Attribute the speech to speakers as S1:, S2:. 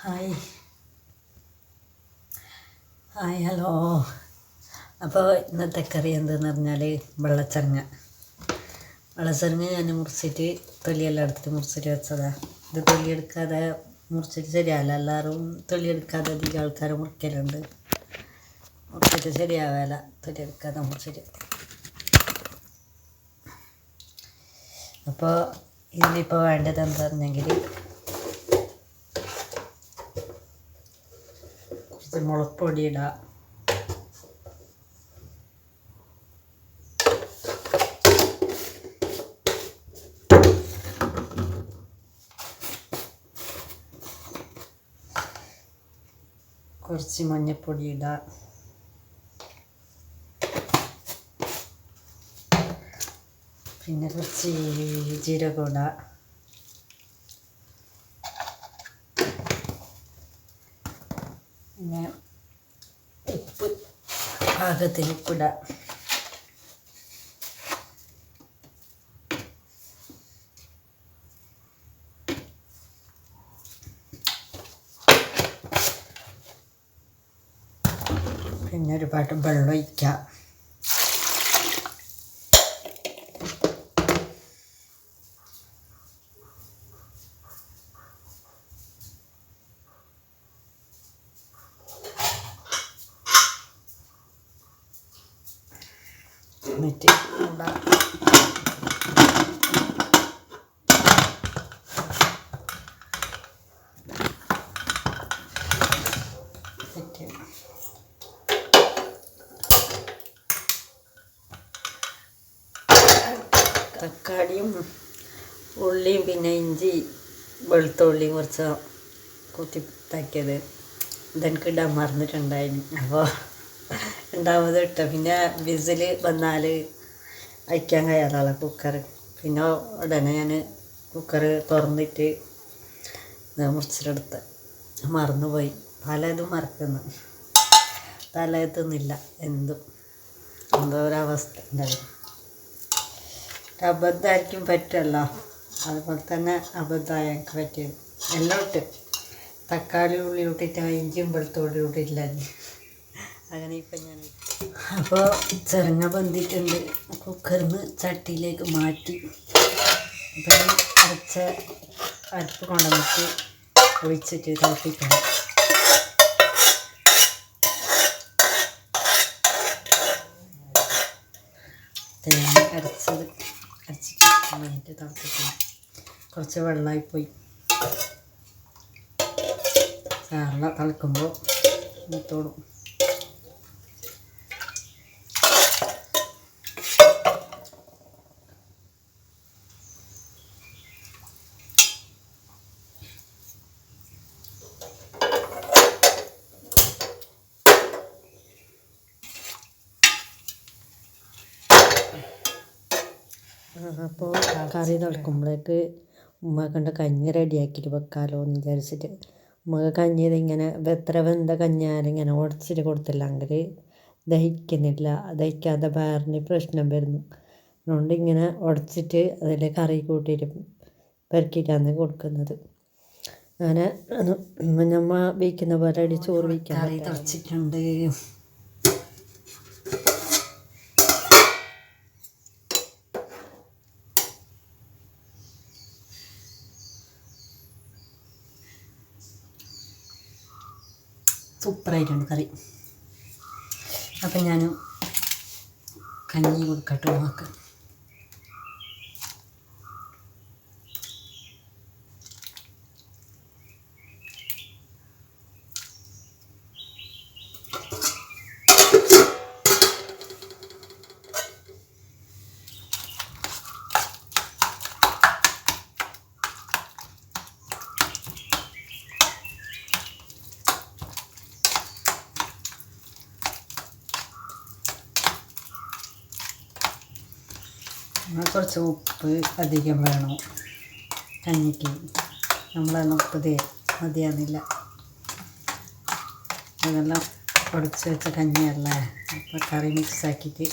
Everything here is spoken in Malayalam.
S1: Hi hi hello. അപ്പോൾ ഇന്നത്തെ കറി എന്തെന്ന് പറഞ്ഞാൽ വെള്ളച്ചരങ്ങ ഞാൻ മുറിച്ചിട്ട് തൊലിയെല്ലാം എടുത്തിട്ട് മുറിച്ചിട്ട് വെച്ചതാണ്. ഇത് തൊലിയെടുക്കാതെ മുറിച്ചിട്ട് ശരിയാവില്ല. എല്ലാവരും തൊലിയെടുക്കാതെ അധികം ആൾക്കാർ മുറിക്കലുണ്ട്. മുറിച്ചിട്ട് ശരിയാവില്ല തൊലിയെടുക്കാതെ മുറിച്ചിട്ട്. അപ്പോൾ ഇതിലിപ്പോൾ വേണ്ടത് എന്താണെന്നെങ്കിൽ മുളക് പൊടി ഇടാം, കുറച്ച് മഞ്ഞൾപ്പൊടി ഇടാം, പിന്നെ കുറച്ച് ജീരകം ഇടാം, പിന്നെ ഉപ്പ് പാകത്തിന് ഉപ്പിടാം, പിന്നെ ഒരു പാട്ടം വെള്ളം ഒഴിക്കാം. എന്നിട്ട് തക്കാളിയും ഉള്ളിയും പിന്നെ ഇഞ്ചി വെളുത്തുള്ളിയും കുറച്ച് കുത്തി ഇതാക്കിയത് ഇതെനിക്ക് ഇടാൻ മറന്നിട്ടുണ്ടായിരുന്നു. അപ്പോൾ ഉണ്ടാവുന്നത് ഇട്ട പിന്നെ വിസിൽ വന്നാൽ വയ്ക്കാൻ കഴിയാറുള്ള കുക്കർ. പിന്നെ ഉടനെ ഞാൻ കുക്കർ തുറന്നിട്ട് മുറിച്ചിട്ടെടുത്ത് മറന്നുപോയി. പലതും മറക്കുന്നു, തലയെത്തുന്നില്ല, എന്തോ ഒരവസ്ഥ ഉണ്ടാവും. അബദ്ധമായിരിക്കും പറ്റുമല്ലോ, അതുപോലെ തന്നെ അബദ്ധമായി എനിക്ക് പറ്റിയത്. എല്ലാം ഇട്ട് തക്കാളി ഉള്ളി ഇട്ടിട്ട് ഇഞ്ചിയും വെളുത്തുള്ളി ഇട്ടിട്ടില്ല. അങ്ങനെ ഇപ്പം ഞാൻ അപ്പോൾ ചെറുങ്ങ ബന്ധിട്ടുണ്ട്. കുക്കറിൽ നിന്ന് ചട്ടിയിലേക്ക് മാറ്റി അപ്പം അരച്ച അരപ്പ് കൊണ്ടുവന്നിട്ട് ഒഴിച്ചിട്ട് തിളപ്പിക്കണം. തേങ്ങ അരച്ചിട്ട് നന്നായിട്ട് തിളപ്പിക്കണം. കുറച്ച് വെള്ളമായിപ്പോയി. സാറില തിളക്കുമ്പോൾ മൂത്തോടും. അപ്പോൾ കറി തിളക്കുമ്പോഴേക്ക് ഉമ്മ കണ്ട കഞ്ഞി റെഡിയാക്കിയിട്ട് വെക്കാമല്ലോ എന്ന് വിചാരിച്ചിട്ട് ഉമ്മക്ക് കഞ്ഞിയത് ഇങ്ങനെ എത്ര വെന്ത കഞ്ഞിയാലും ഇങ്ങനെ ഉടച്ചിട്ട് കൊടുത്തില്ലെങ്കിൽ ദഹിക്കുന്നില്ല. ദഹിക്കാതെ വയറിന് പ്രശ്നം വരുന്നു. അതുകൊണ്ട് ഇങ്ങനെ ഉടച്ചിട്ട് അതിൽ കറി കൂട്ടിയിട്ട് പെരക്കിയിട്ടാണ് കൊടുക്കുന്നത്. അങ്ങനെ നമ്മൾ വയ്ക്കുന്ന പോലെ അടി ചോറ് വയ്ക്കാൻ കറി തിളച്ചിട്ടുണ്ട്. സൂപ്പറായിട്ടുണ്ട് കറി. അപ്പം ഞാൻ കഞ്ഞി കൊടുക്കട്ടെ നോക്ക്. കുറച്ച് ഉപ്പ് അധികം വേണം കഞ്ഞിക്ക്. നമ്മളെല്ലാം ഉപ്പ് മതിയാകുന്നില്ല. അതെല്ലാം പൊടിച്ച് വെച്ച കഞ്ഞിയല്ലേ. അപ്പോൾ കറി മിക്സാക്കിയിട്ട്